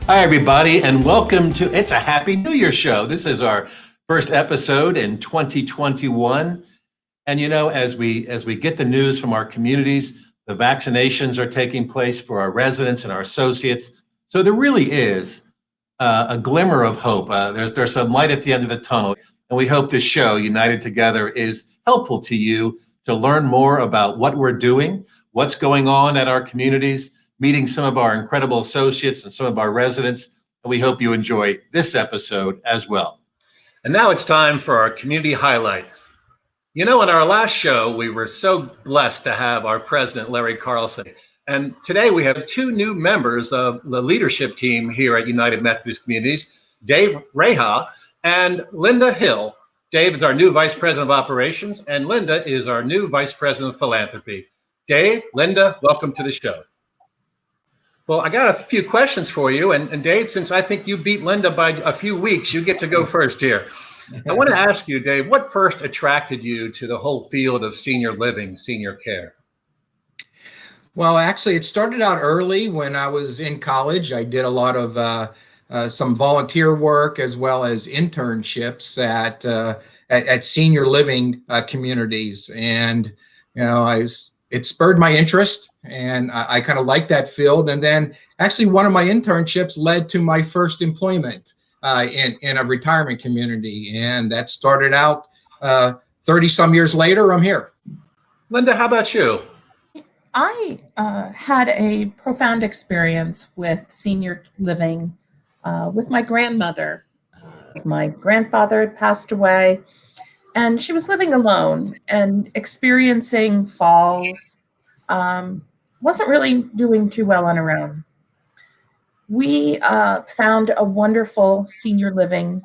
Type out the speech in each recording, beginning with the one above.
Hi, everybody, and welcome to It's a Happy New Year show. This is our first episode in 2021. And as we get the news from our communities, the vaccinations are taking place for our residents and our associates. So there really is a glimmer of hope. There's some light at the end of the tunnel, and we hope this show, United Together, is helpful to you to learn more about what we're doing, what's going on at our communities, meeting some of our incredible associates and some of our residents. And we hope you enjoy this episode as well. And now it's time for our community highlight. In our last show, we were so blessed to have our president, Larry Carlson. And today we have two new members of the leadership team here at United Methodist Communities, Dave Rayha and Linda Hill. Dave is our new Vice President of Operations, and Linda is our new Vice President of Philanthropy. Dave, Linda, welcome to the show. Well, I got a few questions for you. And Dave, since I think you beat Linda by a few weeks, you get to go first here. I want to ask you, Dave, what first attracted you to the whole field of senior living, senior care? Well, actually, it started out early when I was in college. I did a lot of some volunteer work as well as internships at senior living communities. And, it spurred my interest, and I kind of liked that field. And then actually one of my internships led to my first employment in a retirement community. And that started out 30 some years later, I'm here. Linda, how about you? I had a profound experience with senior living with my grandmother. My grandfather had passed away, and she was living alone and experiencing falls. Wasn't really doing too well on her own. We found a wonderful senior living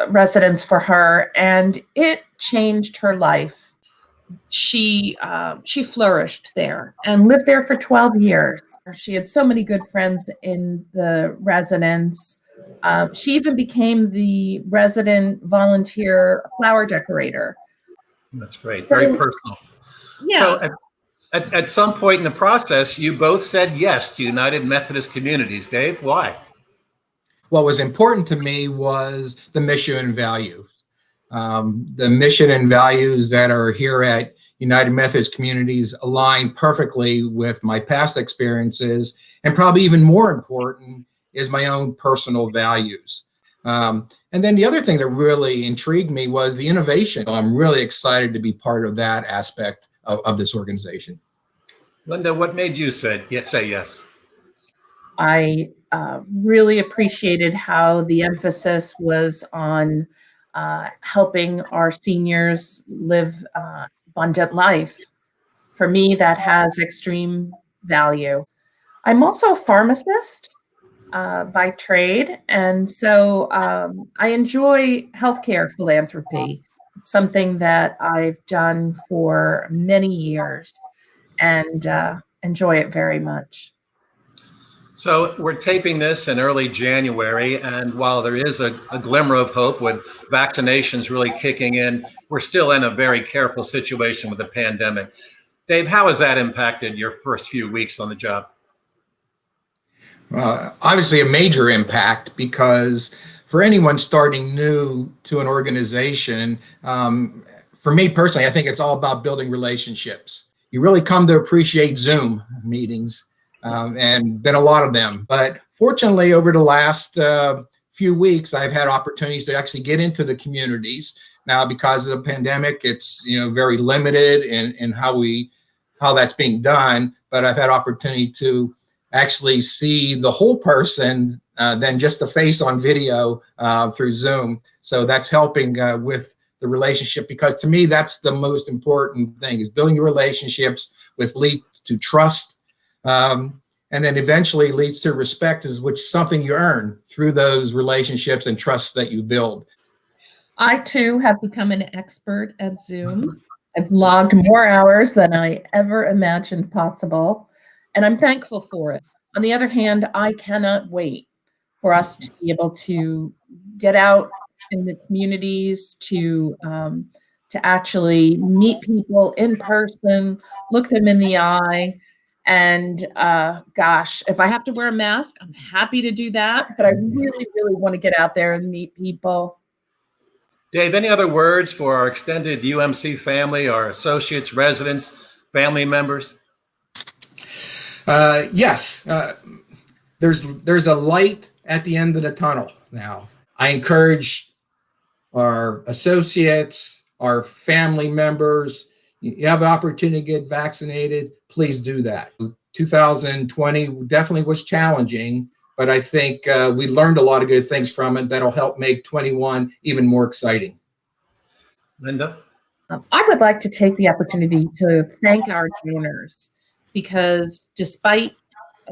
residence for her, and it changed her life. She flourished there and lived there for 12 years. She had so many good friends in the residence. She even became the resident volunteer flower decorator. That's great. Very personal. Yeah. So at some point in the process, you both said yes to United Methodist Communities. Dave, why? What was important to me was the mission and values. The mission and values that are here at United Methodist Communities align perfectly with my past experiences, and probably even more important is my own personal values. And then the other thing that really intrigued me was the innovation. I'm really excited to be part of that aspect of this organization. Linda, what made you say yes? I really appreciated how the emphasis was on helping our seniors live abundant life. For me, that has extreme value. I'm also a pharmacist by trade, and so I enjoy healthcare philanthropy. It's something that I've done for many years and enjoy it very much. So we're taping this in early January, and while there is a glimmer of hope with vaccinations really kicking in, we're still in a very careful situation with the pandemic. Dave, how has that impacted your first few weeks on the job? Obviously a major impact, because for anyone starting new to an organization, for me personally, I think it's all about building relationships. You really come to appreciate Zoom meetings, and been a lot of them. But fortunately, over the last few weeks, I've had opportunities to actually get into the communities. Now, because of the pandemic, it's very limited in how that's being done. But I've had opportunity to actually see the whole person than just a face on video through Zoom. So that's helping with the relationship, because to me, that's the most important thing, is building relationships with leads to trust. And then eventually leads to respect, which is something you earn through those relationships and trust that you build. I too have become an expert at Zoom. I've logged more hours than I ever imagined possible, and I'm thankful for it. On the other hand, I cannot wait for us to be able to get out in the communities, to actually meet people in person, look them in the eye, And gosh, if I have to wear a mask, I'm happy to do that. But I really, really want to get out there and meet people. Dave, any other words for our extended UMC family, our associates, residents, family members? Yes, there's a light at the end of the tunnel now. I encourage our associates, our family members, you have an opportunity to get vaccinated, please do that. 2020 definitely was challenging, but I think we learned a lot of good things from it that'll help make 21 even more exciting. Linda? I would like to take the opportunity to thank our donors, because despite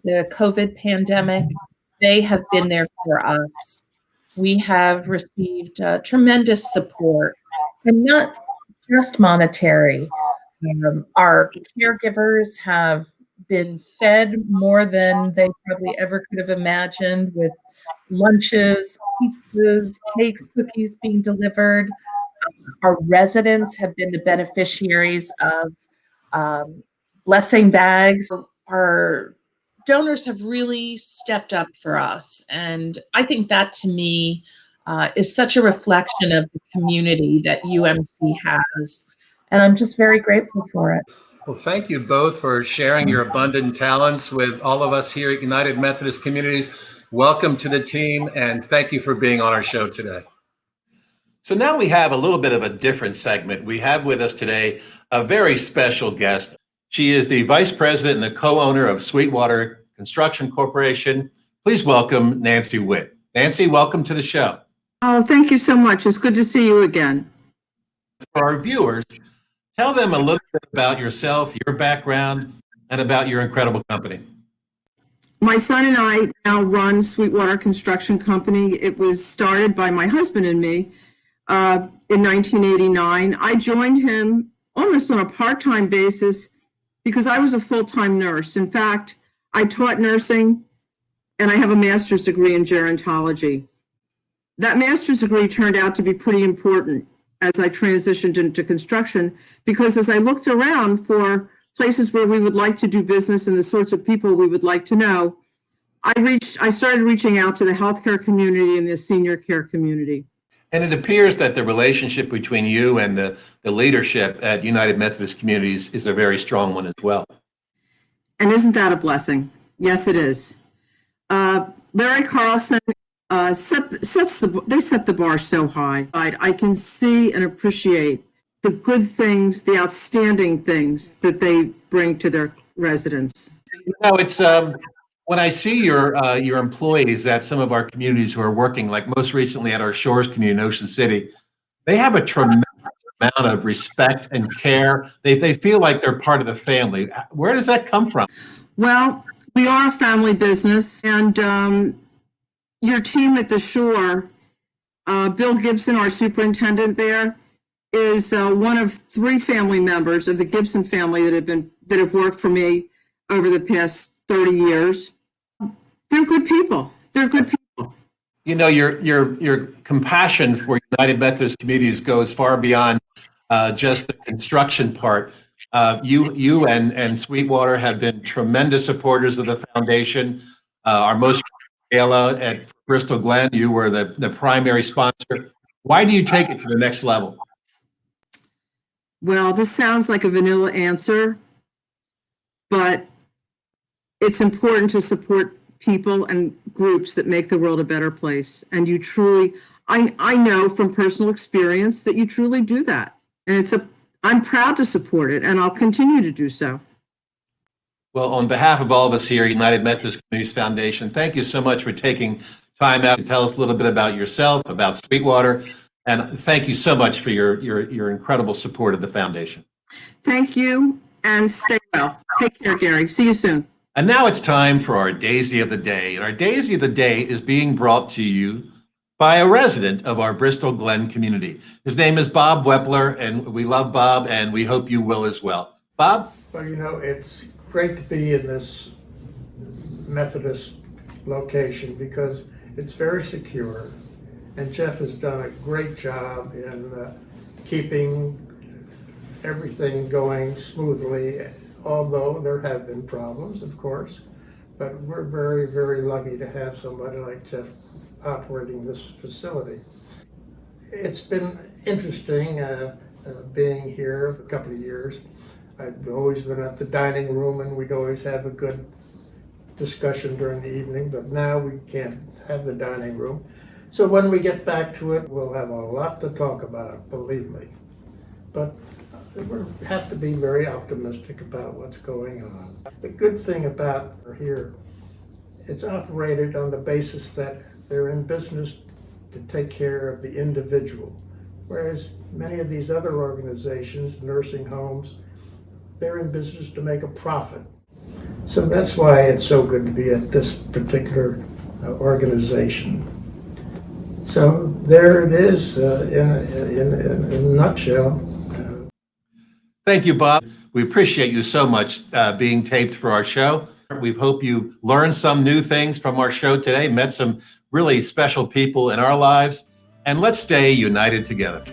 the COVID pandemic, they have been there for us. We have received tremendous support, and not just monetary. Our caregivers have been fed more than they probably ever could have imagined, with lunches, pizzas, cakes, cookies being delivered. Our residents have been the beneficiaries of blessing bags. Our donors have really stepped up for us. And I think that, to me, is such a reflection of the community that UMC has. And I'm just very grateful for it. Well, thank you both for sharing your abundant talents with all of us here at United Methodist Communities. Welcome to the team, and thank you for being on our show today. So now we have a little bit of a different segment. We have with us today a very special guest. She is the vice president and the co-owner of Sweetwater Construction Corporation. Please welcome Nancy Witt. Nancy, welcome to the show. Oh, thank you so much. It's good to see you again. For our viewers, tell them a little bit about yourself, your background, and about your incredible company. My son and I now run Sweetwater Construction Company. It was started by my husband and me in 1989. I joined him almost on a part-time basis because I was a full-time nurse. In fact, I taught nursing, and I have a master's degree in gerontology. That master's degree turned out to be pretty important as I transitioned into construction, because as I looked around for places where we would like to do business and the sorts of people we would like to know, I started reaching out to the healthcare community and the senior care community. And it appears that the relationship between you and the leadership at United Methodist Communities is a very strong one as well. And isn't that a blessing? Yes, it is. Larry Carlson set the bar so high. I can see and appreciate the good things, the outstanding things that they bring to their residents. You know, it's when I see your employees at some of our communities who are working, like most recently at our Shores community in Ocean City, they have a tremendous amount of respect and care. They feel like they're part of the family. Where does that come from? Well, we are a family business, and your team at the Shore, Bill Gibson, our superintendent there, is one of 3 family members of the Gibson family that have worked for me over the past 30 years. They're good people. They're good people. You know, your compassion for United Methodist Communities goes far beyond just the construction part. You and Sweetwater have been tremendous supporters of the foundation. Our most gala at Bristol Glen, you were the primary sponsor. Why do you take it to the next level? Well, this sounds like a vanilla answer, but it's important to support people and groups that make the world a better place. And you truly, I know from personal experience that you truly do that. And I'm proud to support it, and I'll continue to do so. Well, on behalf of all of us here at United Methodist Communities Foundation, thank you so much for taking time out to tell us a little bit about yourself, about Sweetwater, and thank you so much for your incredible support of the foundation. Thank you, and stay well. Take care, Gary. See you soon. And now it's time for our Daisy of the Day. And our Daisy of the Day is being brought to you by a resident of our Bristol Glen community. His name is Bob Weppler, and we love Bob, and we hope you will as well. Bob? Well, you know, it's great to be in this Methodist location because it's very secure, and Jeff has done a great job in keeping everything going smoothly although there have been problems, of course. But we're very, very lucky to have somebody like Jeff operating this facility. It's been interesting being here for a couple of years. I've always been at the dining room, and we'd always have a good discussion during the evening, but now we can't have the dining room. So when we get back to it, we'll have a lot to talk about, believe me. But we have to be very optimistic about what's going on. The good thing about here, it's operated on the basis that they're in business to take care of the individual. Whereas many of these other organizations, nursing homes, they're in business to make a profit. So that's why it's so good to be at this particular organization. So there it is in a nutshell. Thank you, Bob. We appreciate you so much being taped for our show. We hope you learned some new things from our show today, met some really special people in our lives, and let's stay united together.